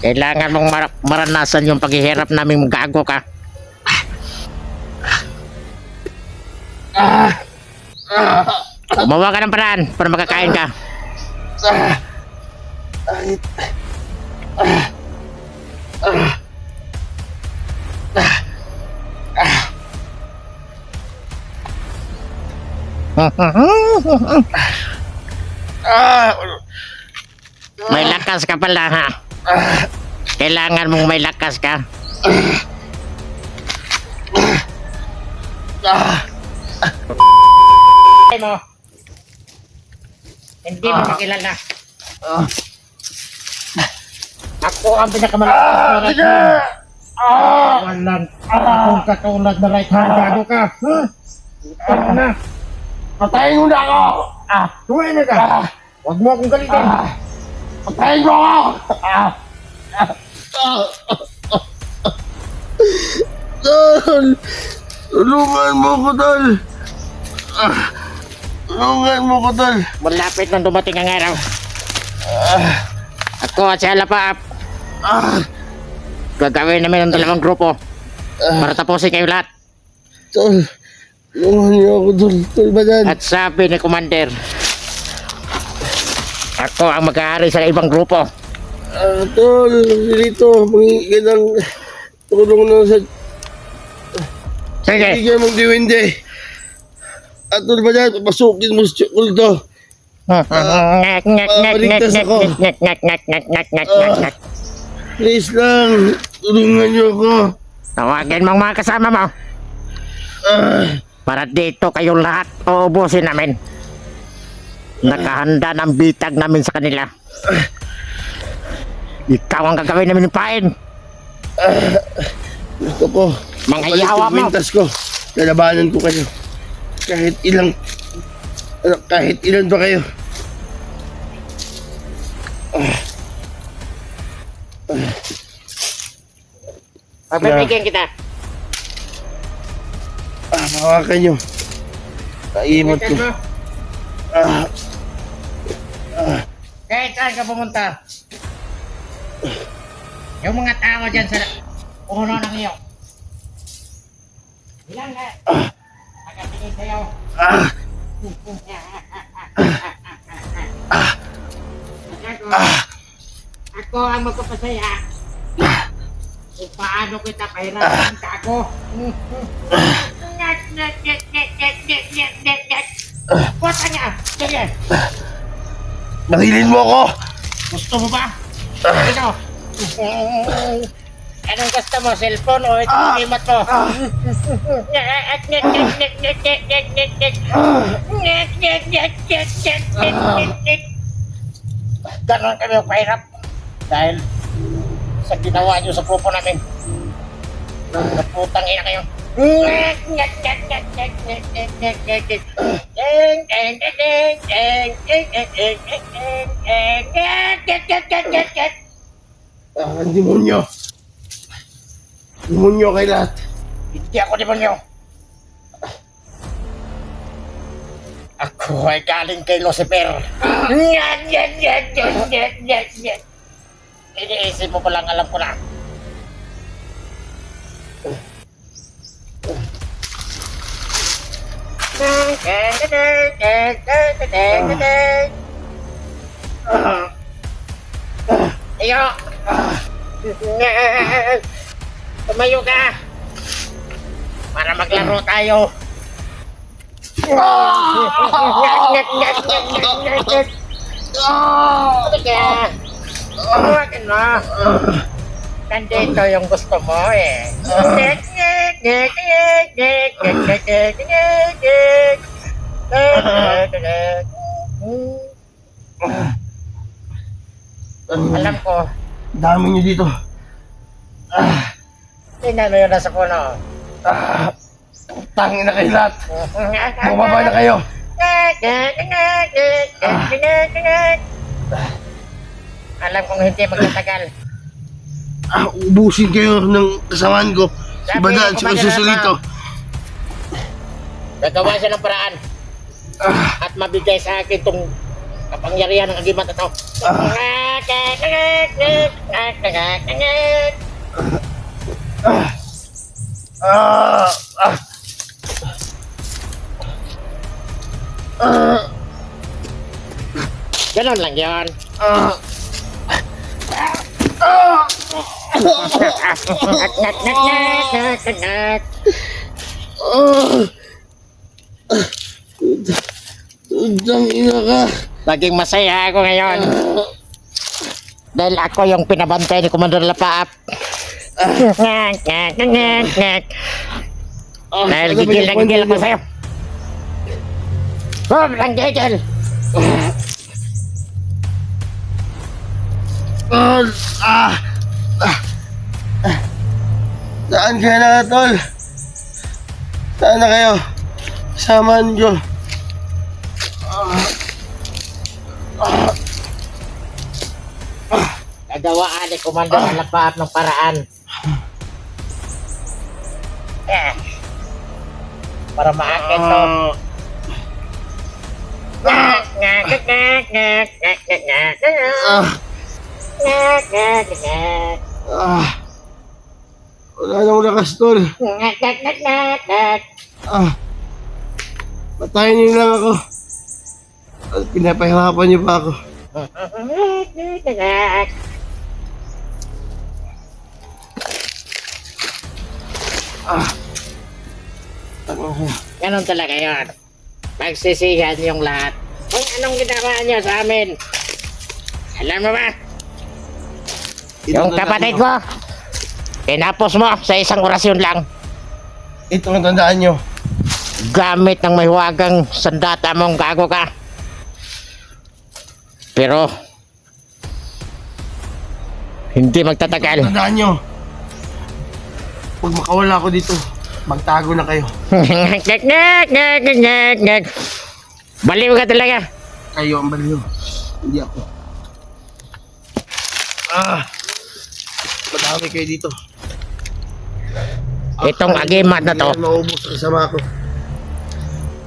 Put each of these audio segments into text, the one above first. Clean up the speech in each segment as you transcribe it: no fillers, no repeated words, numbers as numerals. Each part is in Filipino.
Kailangan mong maranasan yung paghihirap namin gago ka. Gumawa ka ng paraan para makakain ka. May lakas ka pala ha. Kailangan mong may lakas ka. Mo. Hindi mo makilala. Ako ang pinakamalakas na walang akong katulad na right hand gago ka. Ito na. Patayin mo na ako! Tumayin na ka! Huwag mo akong galitin! Patayin mo ako! Tol! Tulungan mo ko, Tol! Tulungan mo ko, Tol! Malapit nang dumating ang araw. Ako at si Alapap. Gagawin namin ang dalawang grupo para tapusin kayo lahat. Tol! Tulungan niyo ako, Tol! Tol ba yan? At sabi ni Commander, ako ang mag-aari sa ibang grupo. Tol! Dito, mangingi ka ng tulong na sa... Sige. Bigyan mong diwindi. Tol ba yan? Papasukin mo sa kulto. Paligtas ako. Please lang, tulungan niyo ako. Tawagin mong mga kasama mo para dito kayong lahat uubusin namin. Nakahanda ng bitag namin sa kanila. Ikaw ang gagawin namin ng pain. Gusto ko. Mga ihawa mo. Mintas ko. Lalabanan ko kayo. Kahit ilang ba kayo. Pagbibigyan kita. Hawakan nyo. Kaimot ko. Kahit saan ka pumunta, yung mga tao dyan sa puno ng iyo, ilang na nakatingin sa'yo. Ako ang magpapasaya kung paano kita pahirapan ka ako. Puta niya! Sige! Nangilin mo ako! Gusto mo ba? Ito! Anong gusto mo? Cellphone o ito ang imat mo? Ganon kami ang pahirap dahil sa ginawa nyo sa grupo namin. Naputang ina kayo. Demonyo! Demonyo kay lahat! Hindi ako demonyo. Ako ay galing kay Lucifer. Iniisip mo palang alam ko na. Ayo! Tumayo ka! Para maglaro tayo! Tawagan mo! Nandito yung gusto mo eh! Alam ko. Dami nyo dito. Tingnan mo yun nasa puno. Tangin na kayo lahat. Bumaba na kayo. Alam kong hindi magtatagal. Ubusin kayo ng kasamaan ko. Si Badaan, si Susulito. Gagawa siya ng paraan. At mabigay sa akin itong kapangyarihan ng agimat na to. Ganon lang yun. Utang ina ka. Naging masaya ako ngayon. Dahil ako yung pinabantay ni Commander Lapaap. Dahil gigil na gigil ako sa'yo. Sobrang gigil. Tol! Saan kayo na, Tol? Saan na kayo? Samahan ko. Gagawaan ni Commander Lapaap ng paraan. Para maakin to. Wala nang lakas, Tol. Patayin niyo lang ako. At pinapahirapan niyo pa ako. Ganon talaga yun. Pagsisihan yung lahat. Kung anong ginawa niyo sa amin. Alam mo ba? Yung kapatid ko, tinapos mo sa isang orasyon lang. Ito ang tandaan niyo. Gamit ng mahiwagang sandata mong gago ka. Pero, hindi magtatagal. Tandaan niyo. Pag makawala ako dito, magtago na kayo. Baliw ka talaga. Kayo ang baliw. Hindi ako. Madami kayo dito. Itong agimat na to, Hindi maubos kasama ko.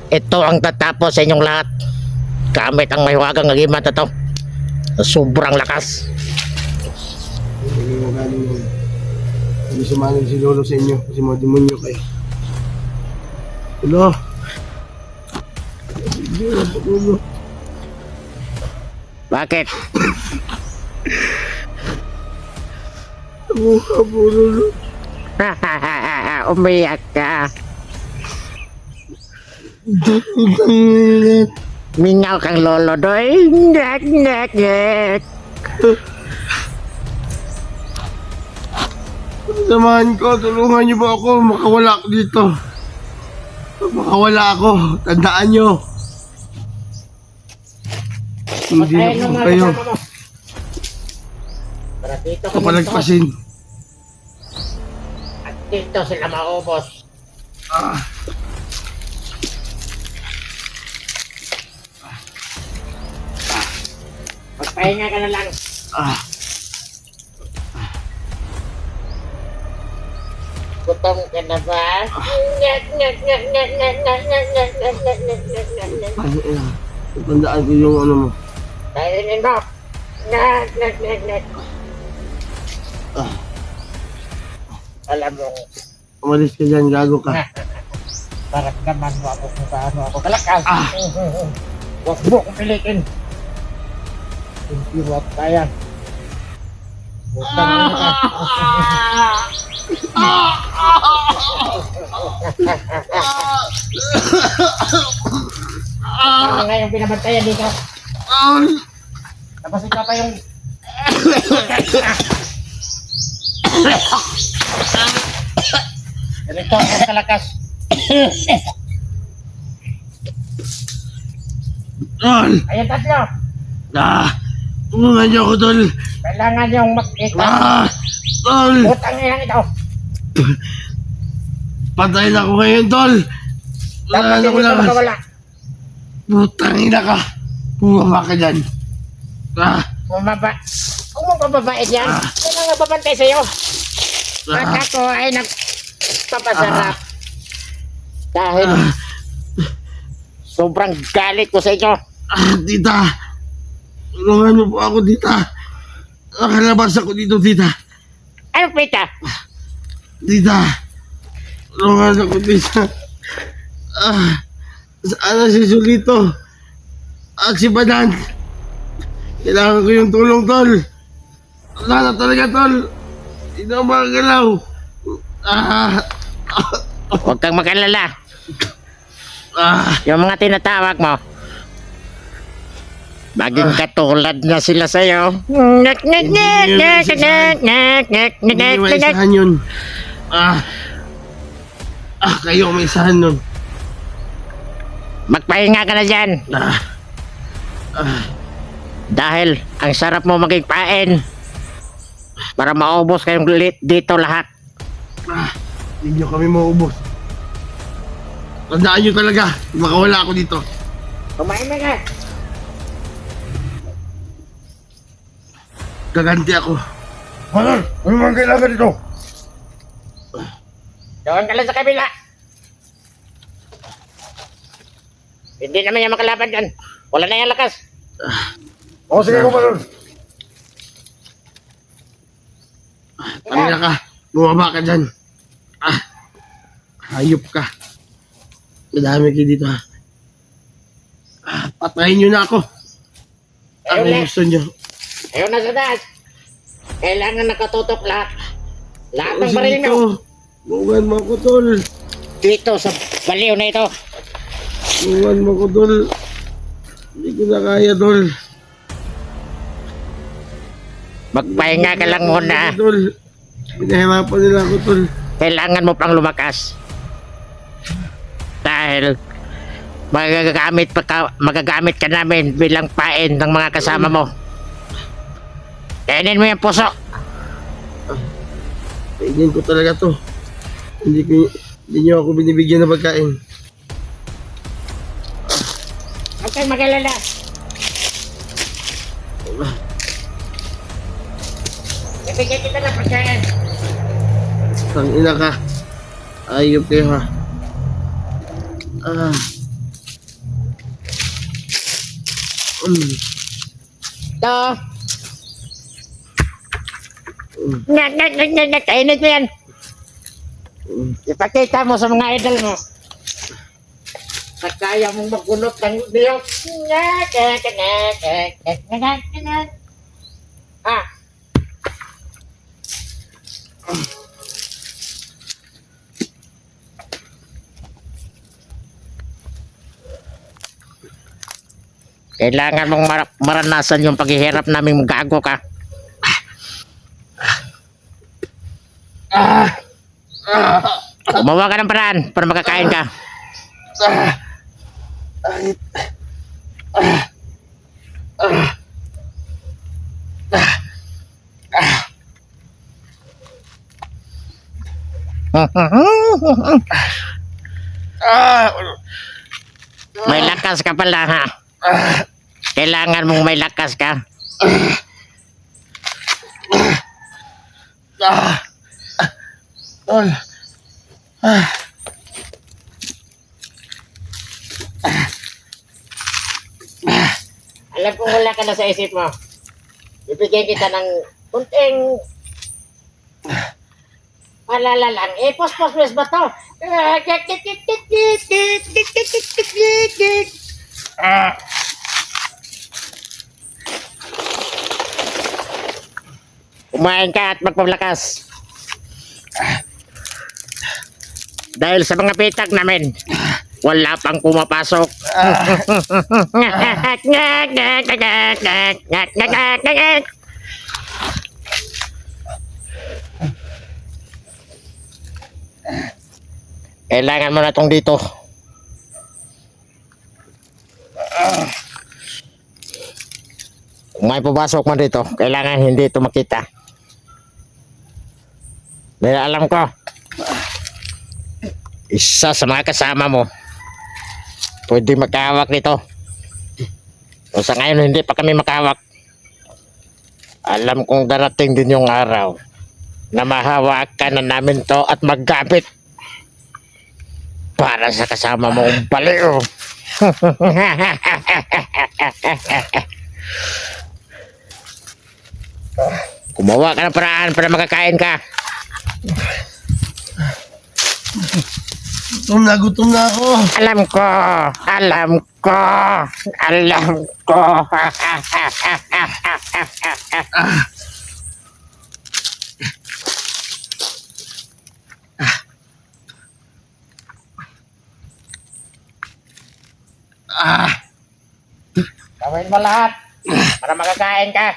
ito ang tatapos sa inyong lahat. Gamit ang mahiwagang agimat na to. Sobrang lakas. Hindi mo galing yun. Hindi sumanin si Lolo sa inyo kasi mga demonyo kayo. Lolo. Lolo. Bakit? Mukha po, Lolo. Umiyak ka. Mingaw kang lolo doy. Ngek, ngek, ngek. Samahan ko, tulungan niyo ba ako makawala ako dito. Pag makawala ako, tandaan niyo. Hindi Patayin ako mo mga kayo kasama mo. Para dito kami kapalagpasin. at dito sila maubos. Magpahinga ka na lang. Gutom ka na ba? Ngek, ngek, ngek, ngek, ngek, ngek, ngek, ngek, ngek, ngek, ngek, ngek, ngek, ngek. Ano yan? Tandaan ko yung ano mo. Kainin mo. Ngek, ngek, ngek, ngek. Alam mo, Umalis ka dyan, gago ka. parang naman mo ako kung paano ako kalakas. Huwag mo kong pilitin. Hindi mo ako kaya. Butang mo ka. Ano nga yung binabantayan dito? Tapos ikaw pa yung... Ganito ang kalakas. Tol! Ayan tatlo. Tulungan niyo ako, Tol. Kailangan yung makita. Tol! Butang ilang ito. Patay na ako ngayon, Tol. Dapat Wala na hindi ko ka lakas. makawala. Putang ina ka. Bumaba ka dyan. Bumaba. Kung mo bababait yan, sino nga babantay sa'yo? At ako ay nagpapasarap. Dahil Sobrang galit ko sa inyo. Tita. Tulungan niyo po ako, tita. Nakalabas ako dito, tita. Ano, Pita? Tita. Tulungan ako, tita. Saan na si Sulito? At si Badan? Kailangan ko yung tulong, tol. Wala na talaga, tol. Hindi na makagalaw. Huwag kang mag-alala. Ah, Yung mga tinatawag mo, maging katulad na sila sa'yo. hindi may isahan yun. Kayo may isahan nun. Magpahinga ka na dyan. Dahil ang sarap mo maging pain. Para maubos kayong dito lahat. Hindi nyo kami maubos. Tandaan nyo talaga, makawala ako dito. Kumain na ka. Gaganti ako. Ano man kailangan dito? Doon ka lang sa kabila. Hindi naman yan makalaban dyan. Wala na yung lakas. O sige ko pa doon. Pamila ka, bumaba ka dyan. Hayop ka. Madami kayo dito ha. Patayin nyo na ako. Ang Ayun, gusto nyo. Ayun na sa taas. Kailangan nakatutok lahat. Lahat ng Sige baril to. mo. Buwan mo ako, tol. Dito sa baliw na ito. Buwan mo ako, tol. Hindi ko na kaya, tol. Magpahinga ka lang muna. Tol. Pinahirapan nila ako, tol. Kailangan mo pang lumakas. Dahil magagamit ka namin bilang pain ng mga kasama mo. Kainin mo yung puso. Kainin ko talaga to. Hindi nyo ako binibigyan ng pagkain. Huwag kang mag-alala. Ibigay kita ng pagkain. Tangina ka. Ayop kayo ha. Ito. Kainin mo yan. Ipakita mo sa mga idol mo. Sa kaya mong maggunot ng biyok. Ah. Kailangan mong maranasan yung paghihirap naming gago ka. Gumawa ka ng paraan para makakain ka. May lakas ka pala ha. Kailangan mong may lakas ka. Tol. Alam kong wala ka na sa isip mo. Bibigyan kita ng kunting palala lang. Pospos ba to? Kumain ka at magpablakas. Dahil sa mga pitak namin, wala pang pumapasok. Kailangan mo na itong dito. Kung may pumasok mo dito, kailangan hindi ito makita. Dahil alam ko, isa sa mga kasama mo pwede makahawak nito. O sa ngayon hindi pa kami makahawak. Alam kong darating din yung araw na mahawakan na namin to at maggamit para sa kasama mong baliw. Gumawa ka ng paraan para makakain ka. Gutom na ako. Alam ko. Alam ko. Alam ko. Gawin mo lahat para makakain ka.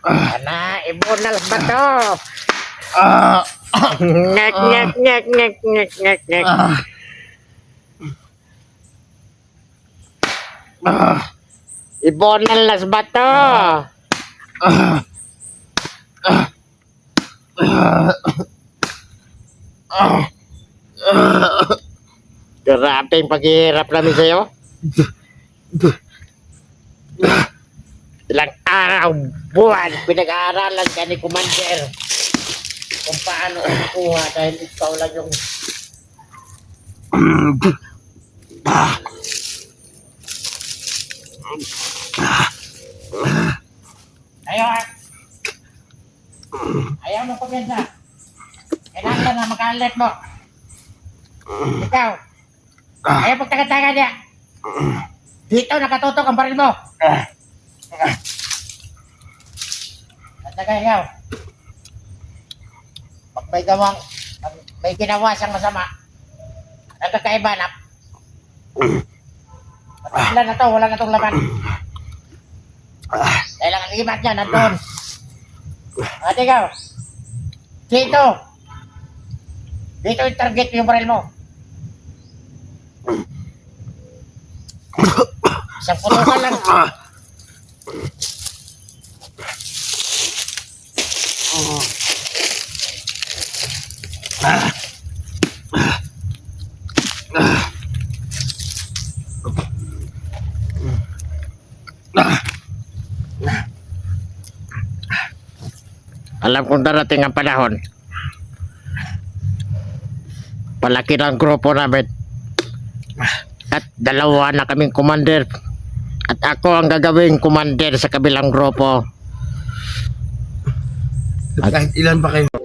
Ana, ibunal ba to? Ngek, ngek, ngek, ngek, ngek, ngek, ngek. Ibunal las ba to? Grabe yung paghihirap namin sa'yo. Ilang araw, buwan, pinag-aaralan ka ni Commander kung paano kukuha dahil ikaw lang yung ayaw mo kumpiyansa. Kailangan na maka-alert mo. Ikaw, ayaw pagtaga-taga niya. Dito nakatutok ang baril mo. Taga ikaw. Pag may ginawa siyang masama, nagkakaiba na. Wala na to, wala na tong laman. Dahil ang imat niya nandun. At ikaw, dito. Dito yung target yung baril mo. Isang putukan lang. Alam kong darating ang panahon. Palaki ng grupo namin. At dalawa na kaming commander. At ako ang gagawing commander sa kabilang grupo. Kahit ilan pa kayo.